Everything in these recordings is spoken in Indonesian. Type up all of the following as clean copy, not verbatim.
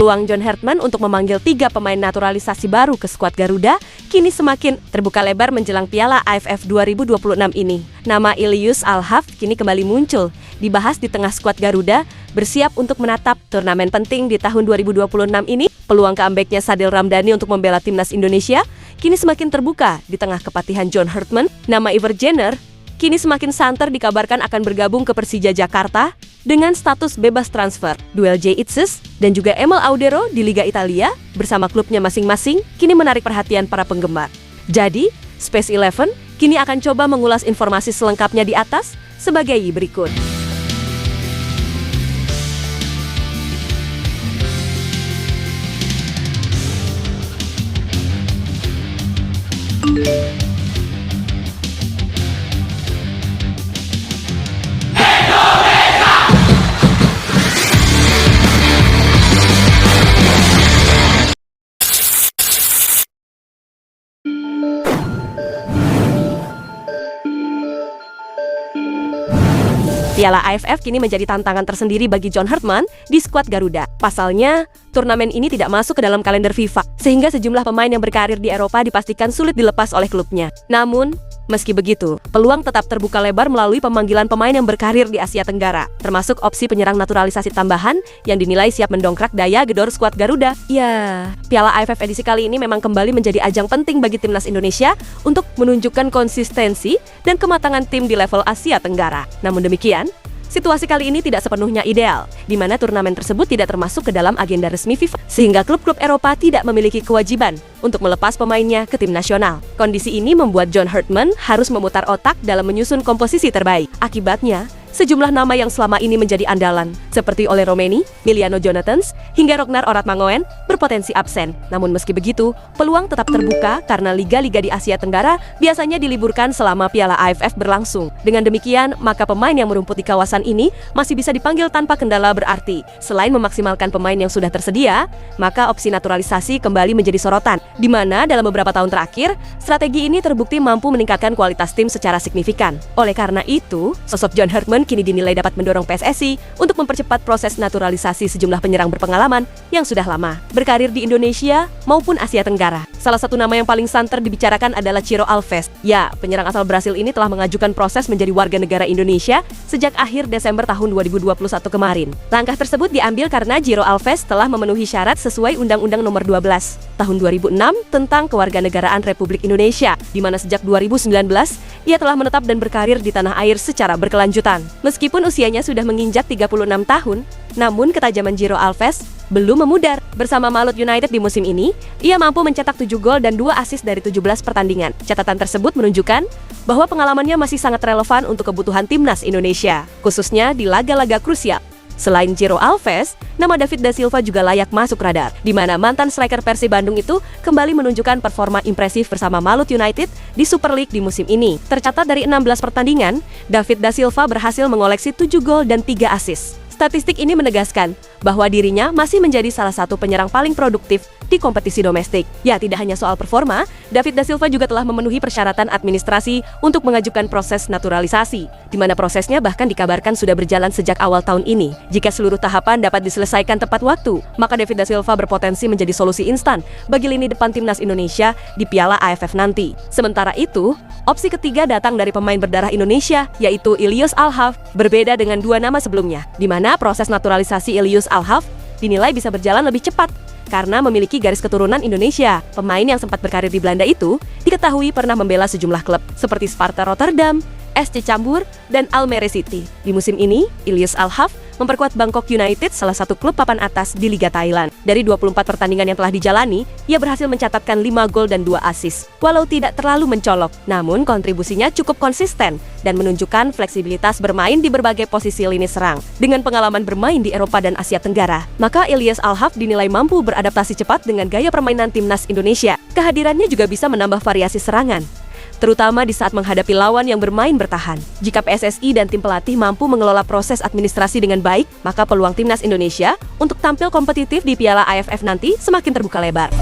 Peluang John Hartman untuk memanggil 3 pemain naturalisasi baru ke skuad Garuda kini semakin terbuka lebar menjelang Piala AFF 2026 ini. Nama Ilius Al-Haf kini kembali muncul, dibahas di tengah skuad Garuda bersiap untuk menatap turnamen penting di tahun 2026 ini. Peluang comeback-nya Sadil Ramdhani untuk membela timnas Indonesia kini semakin terbuka di tengah kepatihan John Hartman. Nama Iver Jenner kini semakin santer dikabarkan akan bergabung ke Persija Jakarta dengan status bebas transfer. Duel J. Itzes dan juga Emil Audero di Liga Italia bersama klubnya masing-masing kini menarik perhatian para penggemar. Jadi, Space 11 kini akan coba mengulas informasi selengkapnya di atas sebagai berikut. Piala AFF kini menjadi tantangan tersendiri bagi John Hartman di skuad Garuda. Pasalnya, turnamen ini tidak masuk ke dalam kalender FIFA, sehingga sejumlah pemain yang berkarir di Eropa dipastikan sulit dilepas oleh klubnya. Namun, meski begitu, peluang tetap terbuka lebar melalui pemanggilan pemain yang berkarir di Asia Tenggara, termasuk opsi penyerang naturalisasi tambahan yang dinilai siap mendongkrak daya gedor skuad Garuda. Ya, Piala AFF edisi kali ini memang kembali menjadi ajang penting bagi timnas Indonesia untuk menunjukkan konsistensi dan kematangan tim di level Asia Tenggara. Namun demikian, situasi kali ini tidak sepenuhnya ideal, di mana turnamen tersebut tidak termasuk ke dalam agenda resmi FIFA, sehingga klub-klub Eropa tidak memiliki kewajiban untuk melepas pemainnya ke tim nasional. Kondisi ini membuat John Hartman harus memutar otak dalam menyusun komposisi terbaik. Akibatnya, sejumlah nama yang selama ini menjadi andalan, seperti Ole Romeni, Miliano Jonathans, hingga Ragnar Oratmangoen, berpotensi absen. Namun meski begitu, peluang tetap terbuka karena liga-liga di Asia Tenggara biasanya diliburkan selama Piala AFF berlangsung. Dengan demikian, maka pemain yang merumput di kawasan ini masih bisa dipanggil tanpa kendala berarti. Selain memaksimalkan pemain yang sudah tersedia, maka opsi naturalisasi kembali menjadi sorotan, di mana dalam beberapa tahun terakhir, strategi ini terbukti mampu meningkatkan kualitas tim secara signifikan. Oleh karena itu, sosok John Hartman kini dinilai dapat mendorong PSSI untuk mempercepat proses naturalisasi sejumlah penyerang berpengalaman yang sudah lama berkarir di Indonesia maupun Asia Tenggara. Salah satu nama yang paling santer dibicarakan adalah Ciro Alves. Ya, penyerang asal Brasil ini telah mengajukan proses menjadi warga negara Indonesia sejak akhir Desember tahun 2021 kemarin. Langkah tersebut diambil karena Ciro Alves telah memenuhi syarat sesuai Undang-Undang Nomor 12 Tahun 2006 tentang Kewarganegaraan Republik Indonesia, di mana sejak 2019 ia telah menetap dan berkarir di tanah air secara berkelanjutan. Meskipun usianya sudah menginjak 36 tahun, namun ketajaman Ciro Alves belum memudar. Bersama Malut United di musim ini, ia mampu mencetak 7 gol dan 2 assist dari 17 pertandingan. Catatan tersebut menunjukkan bahwa pengalamannya masih sangat relevan untuk kebutuhan timnas Indonesia, khususnya di laga-laga krusial. Selain Ciro Alves, nama David Da Silva juga layak masuk radar, di mana mantan striker Persib Bandung itu kembali menunjukkan performa impresif bersama Malut United di Super League di musim ini. Tercatat dari 16 pertandingan, David Da Silva berhasil mengoleksi 7 gol dan 3 assist. Statistik ini menegaskan bahwa dirinya masih menjadi salah satu penyerang paling produktif di kompetisi domestik. Ya, tidak hanya soal performa, David Da Silva juga telah memenuhi persyaratan administrasi untuk mengajukan proses naturalisasi, di mana prosesnya bahkan dikabarkan sudah berjalan sejak awal tahun ini. Jika seluruh tahapan dapat diselesaikan tepat waktu, maka David Da Silva berpotensi menjadi solusi instan bagi lini depan timnas Indonesia di Piala AFF nanti. Sementara itu, opsi ketiga datang dari pemain berdarah Indonesia, yaitu Ilius Al-Haf, berbeda dengan 2 nama sebelumnya, di mana proses naturalisasi Ilius Al-Haf dinilai bisa berjalan lebih cepat karena memiliki garis keturunan Indonesia. Pemain yang sempat berkarir di Belanda itu diketahui pernah membela sejumlah klub seperti Sparta Rotterdam, SC Cambuur, dan Almere City. Di musim ini, Ilius Al-Haf memperkuat Bangkok United, salah satu klub papan atas di Liga Thailand. Dari 24 pertandingan yang telah dijalani, ia berhasil mencatatkan 5 gol dan 2 assist. Walau tidak terlalu mencolok, namun kontribusinya cukup konsisten dan menunjukkan fleksibilitas bermain di berbagai posisi lini serang. Dengan pengalaman bermain di Eropa dan Asia Tenggara, maka Ilius Al-Haf dinilai mampu beradaptasi cepat dengan gaya permainan timnas Indonesia. Kehadirannya juga bisa menambah variasi serangan, terutama di saat menghadapi lawan yang bermain bertahan. Jika PSSI dan tim pelatih mampu mengelola proses administrasi dengan baik, maka peluang timnas Indonesia untuk tampil kompetitif di Piala AFF nanti semakin terbuka lebar.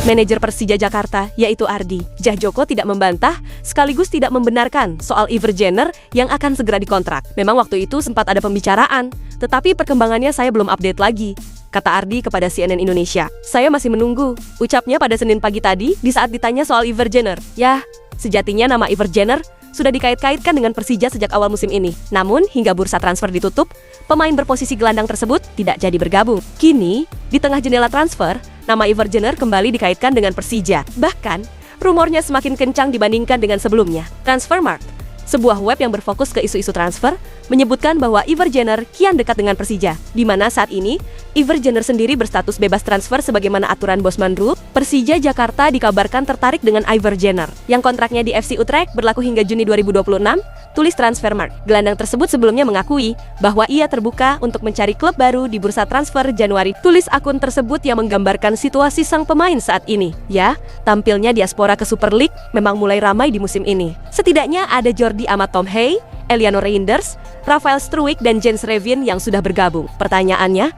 Manajer Persija Jakarta, yaitu Ardi Jah Joko, tidak membantah sekaligus tidak membenarkan soal Iver Jenner yang akan segera dikontrak. Memang waktu itu sempat ada pembicaraan, tetapi perkembangannya saya belum update lagi, kata Ardi kepada CNN Indonesia. Saya masih menunggu, ucapnya pada Senin pagi tadi di saat ditanya soal Iver Jenner. Ya, sejatinya nama Iver Jenner sudah dikait-kaitkan dengan Persija sejak awal musim ini. Namun, hingga bursa transfer ditutup, pemain berposisi gelandang tersebut tidak jadi bergabung. Kini, di tengah jendela transfer, nama Iver Jenner kembali dikaitkan dengan Persija. Bahkan, rumornya semakin kencang dibandingkan dengan sebelumnya. Transfermarkt, sebuah web yang berfokus ke isu-isu transfer, menyebutkan bahwa Iver Jenner kian dekat dengan Persija, di mana saat ini Iver Jenner sendiri berstatus bebas transfer sebagaimana aturan Bosman Rule. Persija Jakarta dikabarkan tertarik dengan Iver Jenner, yang kontraknya di FC Utrecht berlaku hingga Juni 2026, tulis Transfermarkt. Gelandang tersebut sebelumnya mengakui bahwa ia terbuka untuk mencari klub baru di bursa transfer Januari, tulis akun tersebut yang menggambarkan situasi sang pemain saat ini. Ya, tampilnya diaspora ke Super League memang mulai ramai di musim ini. Setidaknya ada Jordi Amat Tomhey, Eliano Reinders, Rafael Struijk, dan Jens Revien yang sudah bergabung. Pertanyaannya,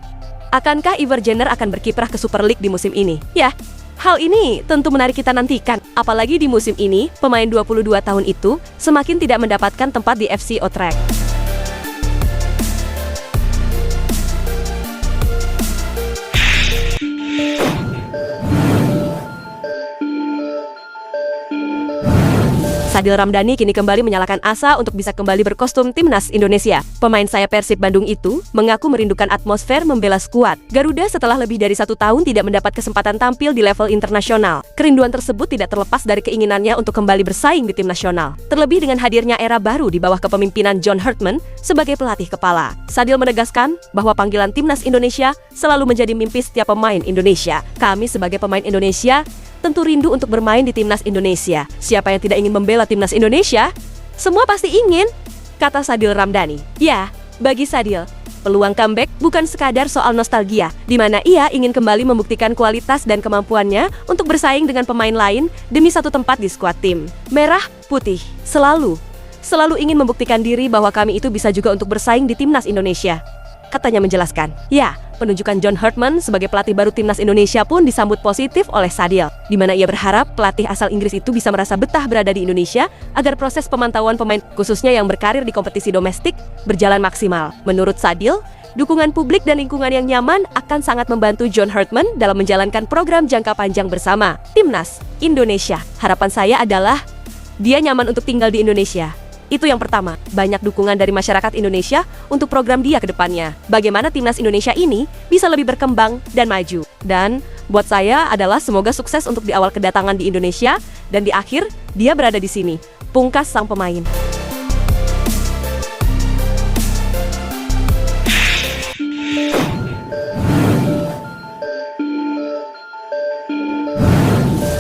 akankah Iver Jenner akan berkiprah ke Super League di musim ini? Ya, hal ini tentu menarik kita nantikan. Apalagi di musim ini, pemain 22 tahun itu semakin tidak mendapatkan tempat di FC Utrecht. Sadil Ramdhani kini kembali menyalakan asa untuk bisa kembali berkostum timnas Indonesia. Pemain sayap Persib Bandung itu mengaku merindukan atmosfer membela skuad Garuda setelah lebih dari 1 tahun tidak mendapat kesempatan tampil di level internasional. Kerinduan tersebut tidak terlepas dari keinginannya untuk kembali bersaing di tim nasional. Terlebih dengan hadirnya era baru di bawah kepemimpinan John Hartman sebagai pelatih kepala. Sadil menegaskan bahwa panggilan timnas Indonesia selalu menjadi mimpi setiap pemain Indonesia. Kami sebagai pemain Indonesia tentu rindu untuk bermain di timnas Indonesia. Siapa yang tidak ingin membela timnas Indonesia? Semua pasti ingin, kata Sadil Ramdhani. Ya, bagi Sadil, peluang comeback bukan sekadar soal nostalgia, di mana ia ingin kembali membuktikan kualitas dan kemampuannya untuk bersaing dengan pemain lain demi satu tempat di skuad tim. Merah Putih selalu ingin membuktikan diri bahwa kami itu bisa juga untuk bersaing di timnas Indonesia, katanya menjelaskan. Ya, penunjukan John Hartman sebagai pelatih baru timnas Indonesia pun disambut positif oleh Sadil, di mana ia berharap pelatih asal Inggris itu bisa merasa betah berada di Indonesia agar proses pemantauan pemain, khususnya yang berkarir di kompetisi domestik, berjalan maksimal. Menurut Sadil, dukungan publik dan lingkungan yang nyaman akan sangat membantu John Hartman dalam menjalankan program jangka panjang bersama timnas Indonesia. Harapan saya adalah dia nyaman untuk tinggal di Indonesia. Itu yang pertama, banyak dukungan dari masyarakat Indonesia untuk program dia ke depannya. Bagaimana timnas Indonesia ini bisa lebih berkembang dan maju. Dan buat saya adalah semoga sukses untuk di awal kedatangan di Indonesia dan di akhir dia berada di sini, pungkas sang pemain.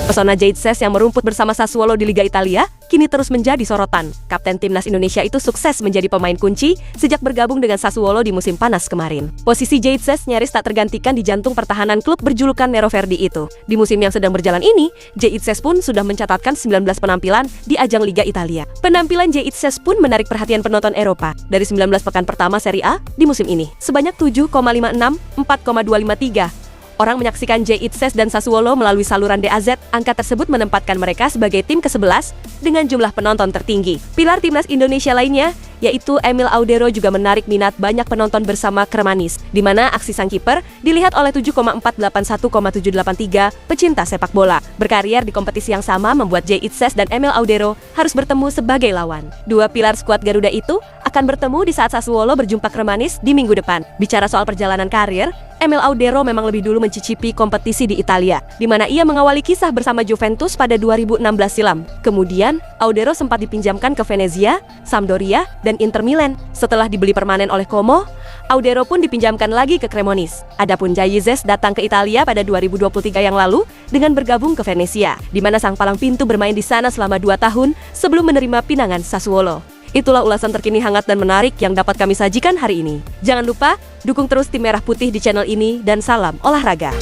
Pesona Jade Sess yang merumput bersama Sassuolo di Liga Italia kini terus menjadi sorotan. Kapten timnas Indonesia itu sukses menjadi pemain kunci sejak bergabung dengan Sassuolo di musim panas kemarin. Posisi Jade Sess nyaris tak tergantikan di jantung pertahanan klub berjulukan Nero Verdi itu. Di musim yang sedang berjalan ini, Jade Sess pun sudah mencatatkan 19 penampilan di ajang Liga Italia. Penampilan Jade Sess pun menarik perhatian penonton Eropa. Dari 19 pekan pertama Serie A di musim ini, sebanyak 7,56, 4,253 orang menyaksikan Jade Sess dan Sassuolo melalui saluran DAZ. Angka tersebut menempatkan mereka sebagai tim ke-11 dengan jumlah penonton tertinggi. Pilar timnas Indonesia lainnya, yaitu Emil Audero, juga menarik minat banyak penonton bersama Kremanis, di mana aksi sang kiper dilihat oleh 7,481,783 pecinta sepak bola. Berkarier di kompetisi yang sama membuat Jade Sess dan Emil Audero harus bertemu sebagai lawan. Dua pilar skuad Garuda itu akan bertemu di saat Sassuolo berjumpa Kremanis di minggu depan. Bicara soal perjalanan karir, Emil Audero memang lebih dulu mencicipi kompetisi di Italia, di mana ia mengawali kisah bersama Juventus pada 2016 silam. Kemudian, Audero sempat dipinjamkan ke Venezia, Sampdoria, dan Inter Milan. Setelah dibeli permanen oleh Como, Audero pun dipinjamkan lagi ke Cremonese. Adapun Jade Sess datang ke Italia pada 2023 yang lalu dengan bergabung ke Venezia, di mana sang palang pintu bermain di sana selama 2 tahun sebelum menerima pinangan Sassuolo. Itulah ulasan terkini hangat dan menarik yang dapat kami sajikan hari ini. Jangan lupa, dukung terus tim Merah Putih di channel ini, dan salam olahraga.